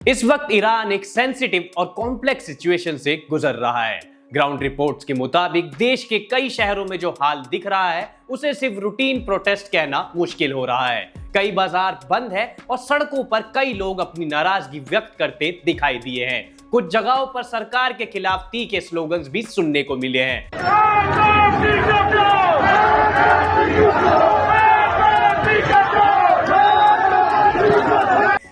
इस वक्त ईरान एक सेंसिटिव और कॉम्प्लेक्स सिचुएशन से गुजर रहा है। ग्राउंड रिपोर्ट्स के मुताबिक देश के कई शहरों में जो हाल दिख रहा है उसे सिर्फ रूटीन प्रोटेस्ट कहना मुश्किल हो रहा है। कई बाजार बंद है और सड़कों पर कई लोग अपनी नाराजगी व्यक्त करते दिखाई दिए हैं। कुछ जगहों पर सरकार के खिलाफ तीखे स्लोगन्स भी सुनने को मिले हैं,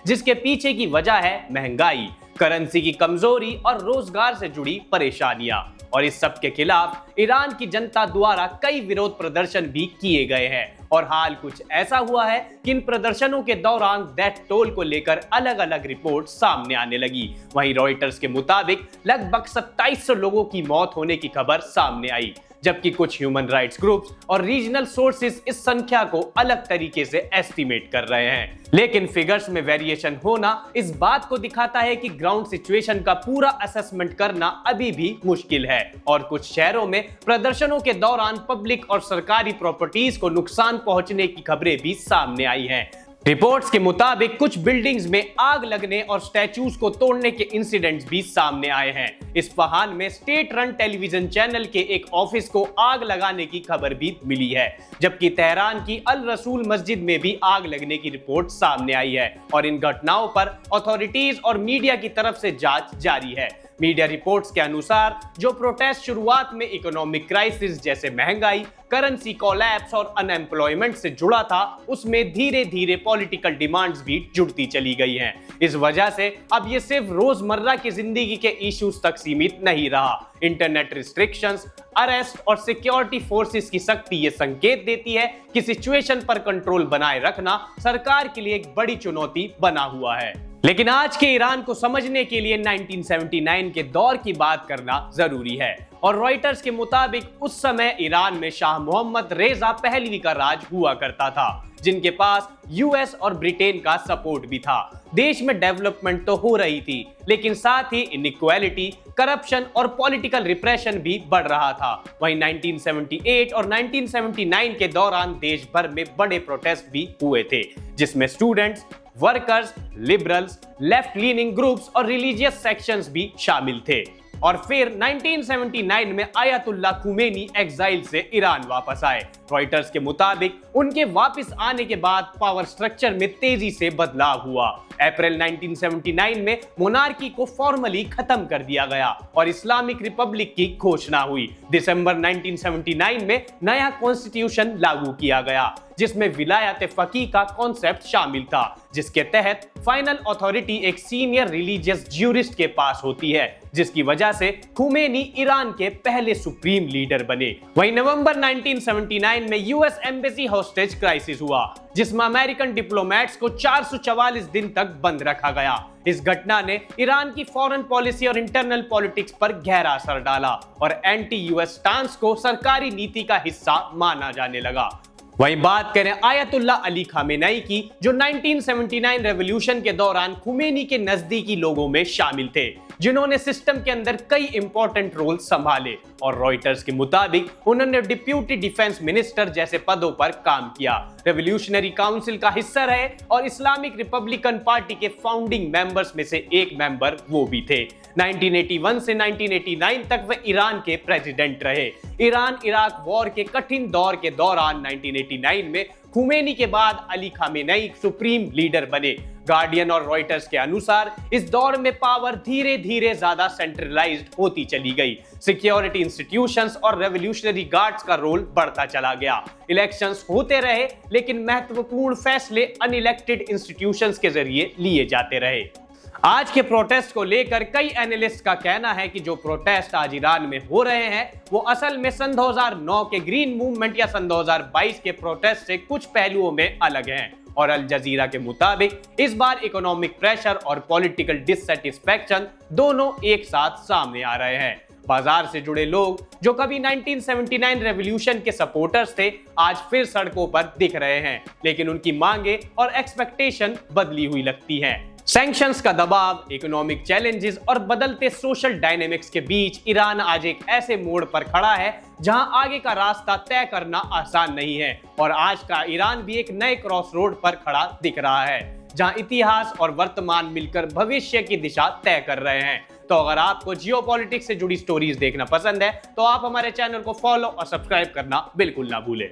जिसके पीछे की वजह है महंगाई, करेंसी की कमजोरी और रोजगार से जुड़ी परेशानियां। और इस सब के खिलाफ ईरान की जनता द्वारा कई विरोध प्रदर्शन भी किए गए हैं। और हाल कुछ ऐसा हुआ है कि इन प्रदर्शनों के दौरान डेथ टोल को लेकर अलग अलग रिपोर्ट सामने आने लगी। वहीं रॉयटर्स के मुताबिक लगभग 2700 लोगों की मौत होने की खबर सामने आई, जबकि कुछ ह्यूमन राइट्स ग्रुप्स और रीजनल सोर्सेज इस संख्या को अलग तरीके से एस्टिमेट कर रहे हैं। लेकिन फिगर्स में वेरिएशन होना इस बात को दिखाता है कि ग्राउंड सिचुएशन का पूरा असेसमेंट करना अभी भी मुश्किल है। और कुछ शहरों में प्रदर्शनों के दौरान पब्लिक और सरकारी प्रॉपर्टीज को नुकसान पहुंचने की खबरें भी सामने आई हैं। रिपोर्ट्स के मुताबिक कुछ बिल्डिंग्स में आग लगने और स्टैचूज को तोड़ने के इंसिडेंट्स भी सामने आए हैं। इस्फहान में स्टेट रन टेलीविजन चैनल के एक ऑफिस को आग लगाने की खबर भी मिली है, जबकि तेहरान की अल रसूल मस्जिद में भी आग लगने की रिपोर्ट सामने आई है। और इन घटनाओं पर अथॉरिटीज और मीडिया की तरफ से जांच जारी है। मीडिया रिपोर्ट्स के अनुसार जो प्रोटेस्ट शुरुआत में इकोनॉमिक क्राइसिस जैसे महंगाई, करेंसी कोलैप्स और अनएम्प्लॉयमेंट से जुड़ा था, उसमें धीरे धीरे पॉलिटिकल डिमांड्स भी जुड़ती चली गई हैं। इस वजह से अब ये सिर्फ रोजमर्रा की जिंदगी के इश्यूज तक सीमित नहीं रहा। इंटरनेट रिस्ट्रिक्शंस, अरेस्ट और सिक्योरिटी फोर्सेस की सख्ती ये संकेत देती है कि सिचुएशन पर कंट्रोल बनाए रखना सरकार के लिए एक बड़ी चुनौती बना हुआ है। लेकिन आज के ईरान को समझने के लिए 1979 के दौर की बात करना जरूरी है। और रॉयटर्स के मुताबिक उस समय ईरान में शाह मोहम्मद रेजा पहलवी का राज हुआ करता था, जिनके पास यूएस और ब्रिटेन का सपोर्ट भी था। देश में डेवलपमेंट तो हो रही थी, लेकिन साथ ही इनइक्वालिटी, करप्शन और पॉलिटिकल रिप्रेशन भी बढ़ रहा था। वहीं 1978 और 1979 के दौरान देश भर में बड़े प्रोटेस्ट भी हुए थे, जिसमें students, workers, liberals, left leaning groups और रिलीजियस सेक्शंस भी शामिल थे। और फिर 1979 में आयतुल्लाह खुमैनी एग्जाइल से ईरान वापस आए। रॉयटर्स के मुताबिक उनके वापस आने के बाद पावर स्ट्रक्चर में तेजी से बदलाव हुआ। अप्रैल 1979 में मोनार्की को फॉर्मली खत्म कर दिया गया और इस्लामिक रिपब्लिक की घोषणा हुई। दिसंबर 1979 में नया कॉन्स्टिट्यूशन लागू किया गया, जिसमें विलायत फकीह का कॉन्सेप्ट शामिल था, जिसके तहत फाइनल अथॉरिटी एक सीनियर रिलीजियस ज्यूरिस्ट के पास होती है, जिसकी वजह से खुमैनी ईरान के पहले सुप्रीम लीडर बने। वहीं नवंबर 1979 में यूएस एम्बेसी हॉस्टेज क्राइसिस हुआ, जिसमें अमेरिकन डिप्लोमेट्स को 444 दिन तक बंद रखा गया। इस घटना ने ईरान की फॉरेन पॉलिसी और इंटरनल पॉलिटिक्स पर गहरा असर डाला और एंटी यूएस स्टांस को सरकारी नीति का हिस्सा माना जाने लगा। वहीं बात करें आयतुल्लाह अली खामेनेई की, जो 1979 रेवोल्यूशन के दौरान खुमैनी के नजदीकी लोगों में शामिल थे, जिन्होंने सिस्टम के अंदर कई इंपॉर्टेंट रोल संभाले। और रॉयटर्स के मुताबिक उन्होंने डिप्यूटी डिफेंस मिनिस्टर जैसे पदों पर काम किया, रेवोल्यूशनरी काउंसिल का हिस्सा रहे और इस्लामिक रिपब्लिकन पार्टी के फाउंडिंग मेंबर्स में से एक मेंबर वो भी थे। 1981 से 1989 तक वे ईरान के प्रेसिडेंट रहे। ईरान इराक वॉर के कठिन दौर के दौरान 1989 में खुमैनी के बाद अली खामेनेई सुप्रीम लीडर बने। गार्डियन और रॉयटर्स के अनुसार इस दौर में पावर धीरे धीरे ज्यादा सेंट्रलाइज्ड होती चली गई। सिक्योरिटी इंस्टीट्यूशंस और रेवोल्यूशनरी गार्ड्स का रोल बढ़ता चला गया। इलेक्शंस होते रहे, लेकिन महत्वपूर्ण फैसले अनइलेक्टेड इंस्टीट्यूशंस के जरिए लिए जाते रहे। आज के प्रोटेस्ट को लेकर कई एनालिस्ट का कहना है कि जो प्रोटेस्ट आज ईरान में हो रहे हैं वो असल में सन 2009 के ग्रीन मूवमेंट या सन 2022 के प्रोटेस्ट से कुछ पहलुओं में अलग हैं। और अल जजीरा के मुताबिक इस बार इकोनॉमिक प्रेशर और पॉलिटिकल डिससैटिस्फैक्शन दोनों एक साथ सामने आ रहे हैं। बाजार से जुड़े लोग जो कभी 1979 रेवोल्यूशन के सपोर्टर्स थे, आज फिर सड़कों पर दिख रहे हैं, लेकिन उनकी मांगे और एक्सपेक्टेशन बदली हुई लगती हैं। सैंक्शंस का दबाव, इकोनॉमिक चैलेंजेस और बदलते सोशल डायनेमिक्स के बीच ईरान आज एक ऐसे मोड़ पर खड़ा है जहां आगे का रास्ता तय करना आसान नहीं है। और आज का ईरान भी एक नए क्रॉस रोड पर खड़ा दिख रहा है। जहां इतिहास और वर्तमान मिलकर भविष्य की दिशा तय कर रहे हैं। तो अगर आपको जियोपॉलिटिक्स से जुड़ी स्टोरीज देखना पसंद है तो आप हमारे चैनल को फॉलो और सब्सक्राइब करना बिल्कुल ना भूलें।